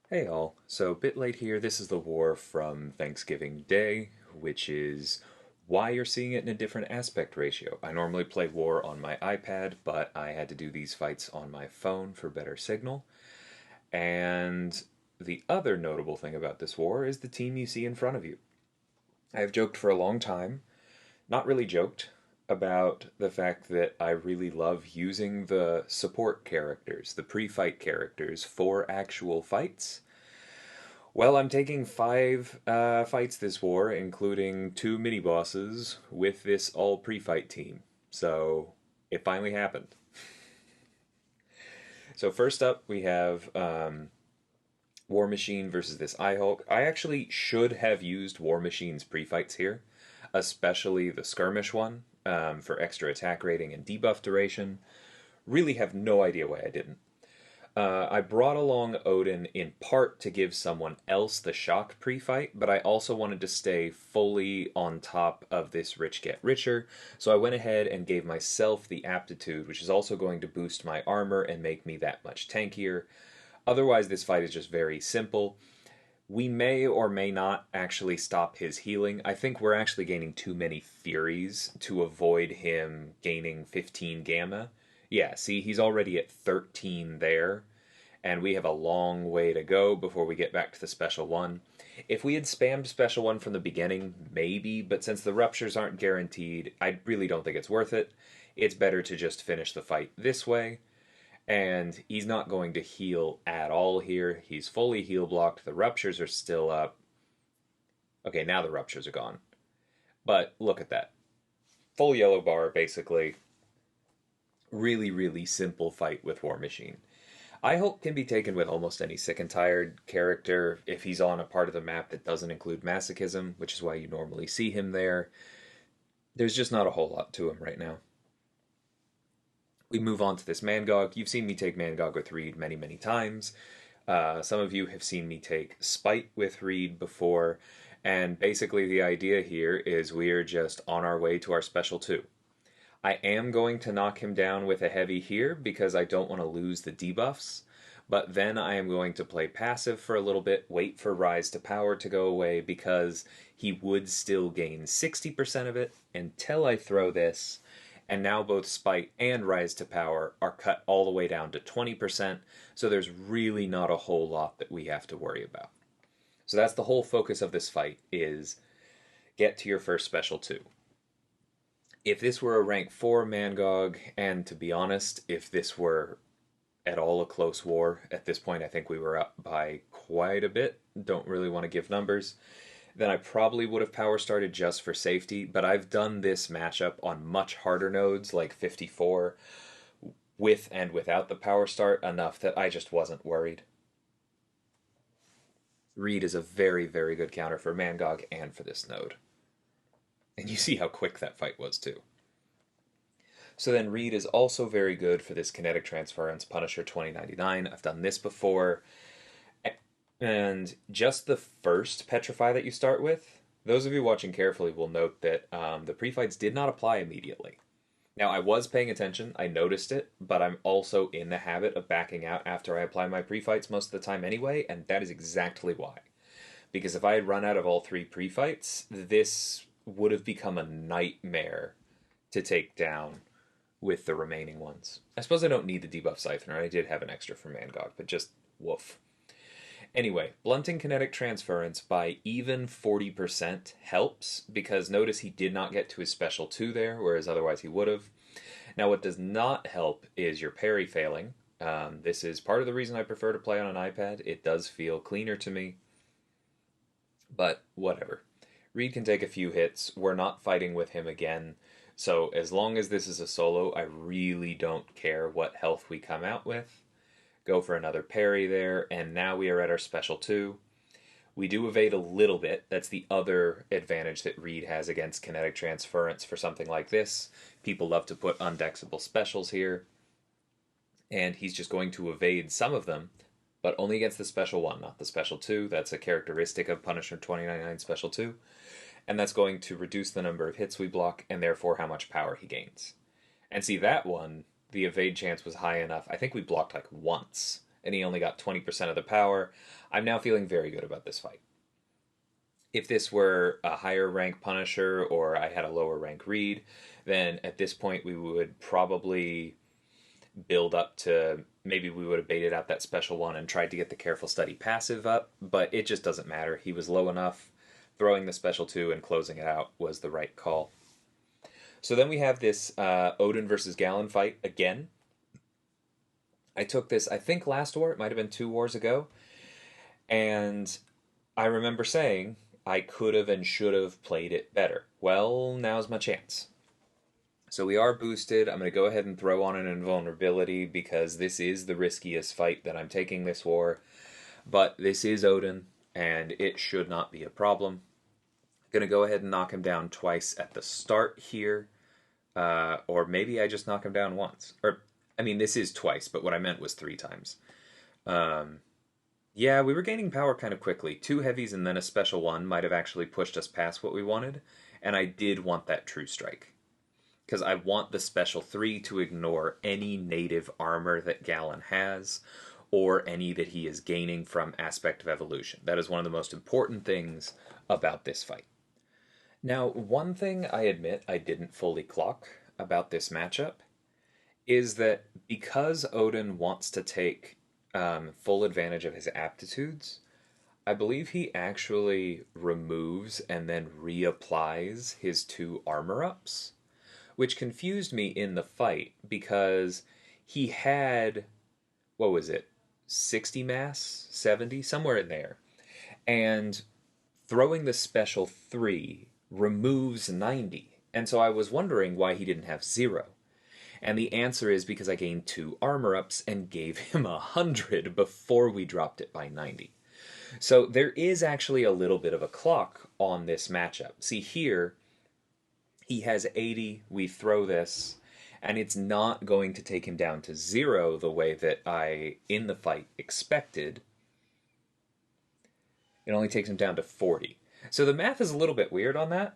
Hey all, so a bit late here. This is the war from Thanksgiving Day, which is why you're seeing it in a different aspect ratio. I normally play war on my iPad, but I had to do these fights on my phone for better signal. And the other notable thing about this war is the team you see in front of you. I have joked for a long time, not really joked, about the fact that I really love using the support characters, the pre fight characters, for actual fights. Well, I'm taking five fights this war, including two mini bosses, with this all pre fight team. So it finally happened. So, first up, we have War Machine versus this Hulk. I actually should have used War Machine's pre fights here, especially the skirmish one for extra attack rating and debuff duration. Really have no idea why I didn't. I brought along Odin in part to give someone else the shock pre fight, but I also wanted to stay fully on top of this rich get richer, so I went ahead and gave myself the aptitude, which is also going to boost my armor and make me that much tankier. Otherwise, this fight is just very simple. We may or may not actually stop his healing. I think we're actually gaining too many Furies to avoid him gaining 15 Gamma. Yeah, see, he's already at 13 there, and we have a long way to go before we get back to the special one. If we had spammed special one from the beginning, maybe, but since the ruptures aren't guaranteed, I really don't think it's worth it. It's better to just finish the fight this way. And he's not going to heal at all here. He's fully heal blocked. The ruptures are still up. Okay, now the ruptures are gone. But look at that. Full yellow bar, basically. Really, really simple fight with War Machine. I hope can be taken with almost any sick and tired character if he's on a part of the map that doesn't include masochism, which is why you normally see him there. There's just not a whole lot to him right now. We move on to this Mangog. You've seen me take Mangog with Reed many, many times. Some of you have seen me take Spite with Reed before, and basically the idea here is we are just on our way to our special 2. I am going to knock him down with a heavy here because I don't want to lose the debuffs, but then I am going to play passive for a little bit, wait for Rise to Power to go away because he would still gain 60% of it until I throw this, and now both Spite and Rise to Power are cut all the way down to 20%, so there's really not a whole lot that we have to worry about. So that's the whole focus of this fight, is get to your first special 2. If this were a rank 4 Mangog, and to be honest, if this were at all a close war, at this point I think we were up by quite a bit, don't really want to give numbers, then I probably would have power started just for safety, but I've done this matchup on much harder nodes like 54 with and without the power start enough that I just wasn't worried. Reed is a very, very good counter for Mangog and for this node. And you see how quick that fight was too. So then Reed is also very good for this Kinetic Transference Punisher 2099. I've done this before. And just the first Petrify that you start with, those of you watching carefully will note that the pre-fights did not apply immediately. Now, I was paying attention, I noticed it, but I'm also in the habit of backing out after I apply my pre-fights most of the time anyway, and that is exactly why. Because if I had run out of all 3 pre-fights, this would have become a nightmare to take down with the remaining ones. I suppose I don't need the debuff Siphoner. I did have an extra for Mangog, but just woof. Anyway, blunting Kinetic Transference by even 40% helps, because notice he did not get to his special 2 there, whereas otherwise he would have. Now what does not help is your parry failing. This is part of the reason I prefer to play on an iPad. It does feel cleaner to me. But whatever. Reed can take a few hits. We're not fighting with him again. So as long as this is a solo, I really don't care what health we come out with. Go for another parry there, and now we are at our special 2. We do evade a little bit. That's the other advantage that Reed has against Kinetic Transference for something like this. People love to put undexable specials here. And he's just going to evade some of them, but only against the special 1, not the special 2. That's a characteristic of Punisher 2099 special 2. And that's going to reduce the number of hits we block, and therefore how much power he gains. And see, that one, the evade chance was high enough. I think we blocked like once, and he only got 20% of the power. I'm now feeling very good about this fight. If this were a higher rank Punisher or I had a lower rank Reed, then at this point we would probably build up to, maybe we would have baited out that special one and tried to get the Careful Study passive up, but it just doesn't matter. He was low enough. Throwing the special 2 and closing it out was the right call. So then we have this Odin versus Galan fight again. I took this, I think last war, it might have been 2 wars ago, and I remember saying I could have and should have played it better. Well, now's my chance. So we are boosted. I'm going to go ahead and throw on an invulnerability because this is the riskiest fight that I'm taking this war. But this is Odin, and it should not be a problem. Going to go ahead and knock him down twice at the start here. Or maybe I just knock him down once. Or, I mean, this is twice, but what I meant was 3 times. Yeah, we were gaining power kind of quickly. 2 heavies and then a special 1 might have actually pushed us past what we wanted. And I did want that True Strike. Because I want the special 3 to ignore any native armor that Galan has, or any that he is gaining from Aspect of Evolution. That is one of the most important things about this fight. Now, one thing I admit I didn't fully clock about this matchup is that because Odin wants to take full advantage of his aptitudes, I believe he actually removes and then reapplies his 2 armor ups, which confused me in the fight because he had, what was it, 60 mass, 70, somewhere in there. And throwing the special 3 removes 90. And so I was wondering why he didn't have 0. And the answer is because I gained 2 armor ups and gave him 100 before we dropped it by 90. So there is actually a little bit of a clock on this matchup. See here, he has 80, we throw this, and it's not going to take him down to 0 the way that I, in the fight, expected. It only takes him down to 40. So the math is a little bit weird on that.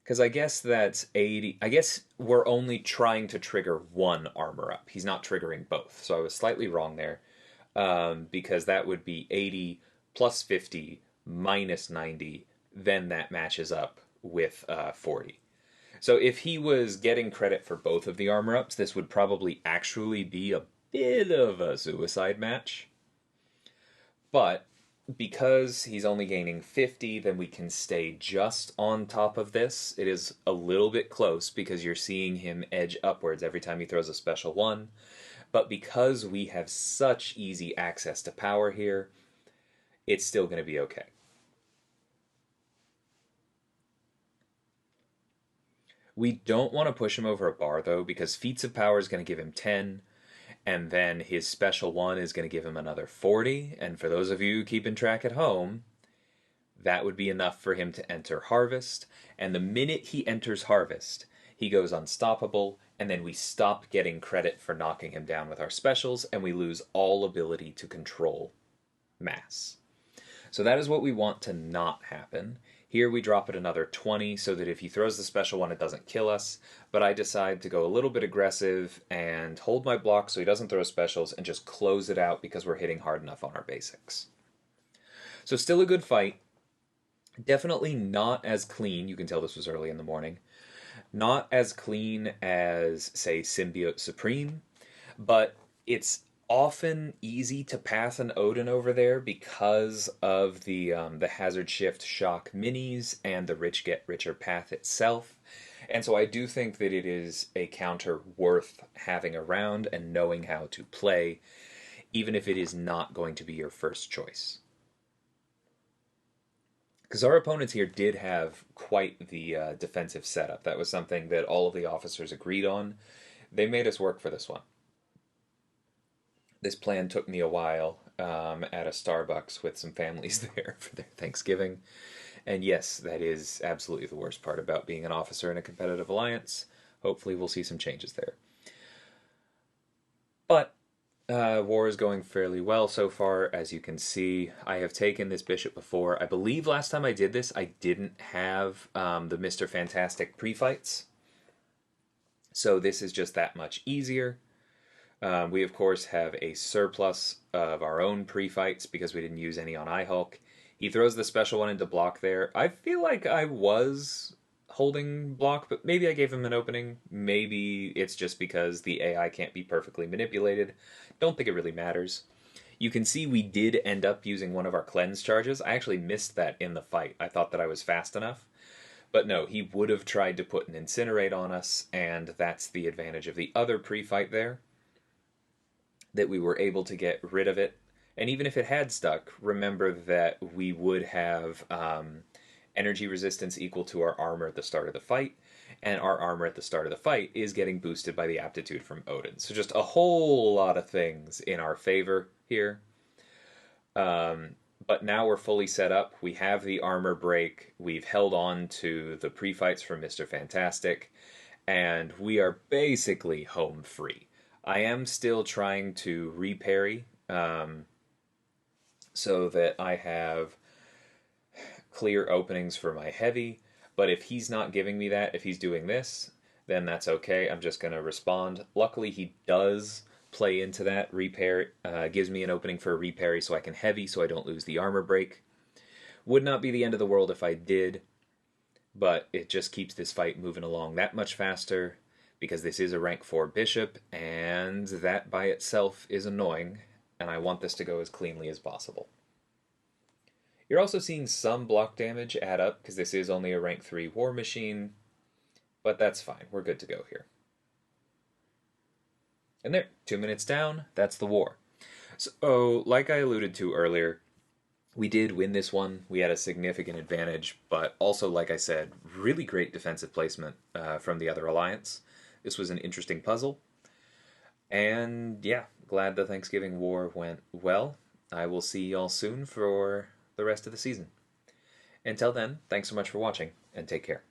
Because I guess that's 80. I guess we're only trying to trigger 1 armor up. He's not triggering both. So I was slightly wrong there. Because that would be 80 plus 50 minus 90. Then that matches up with 40. So if he was getting credit for both of the armor ups, this would probably actually be a bit of a suicide match. But because he's only gaining 50, then we can stay just on top of this. It is a little bit close because you're seeing him edge upwards every time he throws a special 1. But because we have such easy access to power here, it's still going to be okay. We don't want to push him over a bar, though, because Feats of Power is going to give him 10, and then his special 1 is going to give him another 40, and for those of you keeping track at home, that would be enough for him to enter Harvest, and the minute he enters Harvest, he goes unstoppable, and then we stop getting credit for knocking him down with our specials, and we lose all ability to control mass. So that is what we want to not happen. Here we drop it another 20 so that if he throws the special 1, it doesn't kill us. But I decide to go a little bit aggressive and hold my block so he doesn't throw specials and just close it out because we're hitting hard enough on our basics. So still a good fight. Definitely not as clean. You can tell this was early in the morning. Not as clean as, say, Symbiote Supreme. But it's often easy to pass an Odin over there because of the Hazard Shift Shock minis and the Rich Get Richer path itself. And so I do think that it is a counter worth having around and knowing how to play, even if it is not going to be your first choice. Because our opponents here did have quite the defensive setup. That was something that all of the officers agreed on. They made us work for this one. This plan took me a while at a Starbucks with some families there for their Thanksgiving. And yes, that is absolutely the worst part about being an officer in a competitive alliance. Hopefully we'll see some changes there. But war is going fairly well so far, as you can see. I have taken this bishop before. I believe last time I did this, I didn't have the Mr. Fantastic pre-fights. So this is just that much easier. We, of course, have a surplus of our own pre-fights because we didn't use any on iHulk. He throws the special one into block there. I feel like I was holding block, but maybe I gave him an opening. Maybe it's just because the AI can't be perfectly manipulated. Don't think it really matters. You can see we did end up using one of our cleanse charges. I actually missed that in the fight. I thought that I was fast enough. But no, he would have tried to put an incinerate on us, and that's the advantage of the other pre-fight there, that we were able to get rid of it. And even if it had stuck, remember that we would have energy resistance equal to our armor at the start of the fight, and our armor at the start of the fight is getting boosted by the aptitude from Odin. So just a whole lot of things in our favor here. But now we're fully set up. We have the armor break. We've held on to the pre-fights from Mr. Fantastic, and we are basically home free. I am still trying to reparry so that I have clear openings for my heavy, but if he's not giving me that, if he's doing this, then that's okay. I'm just going to respond. Luckily, he does play into that. Repair gives me an opening for a reparry so I can heavy so I don't lose the armor break. Would not be the end of the world if I did, but it just keeps this fight moving along that much faster because this is a rank 4 bishop, and that by itself is annoying, and I want this to go as cleanly as possible. You're also seeing some block damage add up because this is only a rank 3 war machine, but that's fine. We're good to go here. And there, 2 minutes down, that's the war. So, like I alluded to earlier, we did win this one. We had a significant advantage, but also, like I said, really great defensive placement from the other alliance. This was an interesting puzzle. And yeah, glad the Thanksgiving War went well. I will see y'all soon for the rest of the season. Until then, thanks so much for watching, and take care.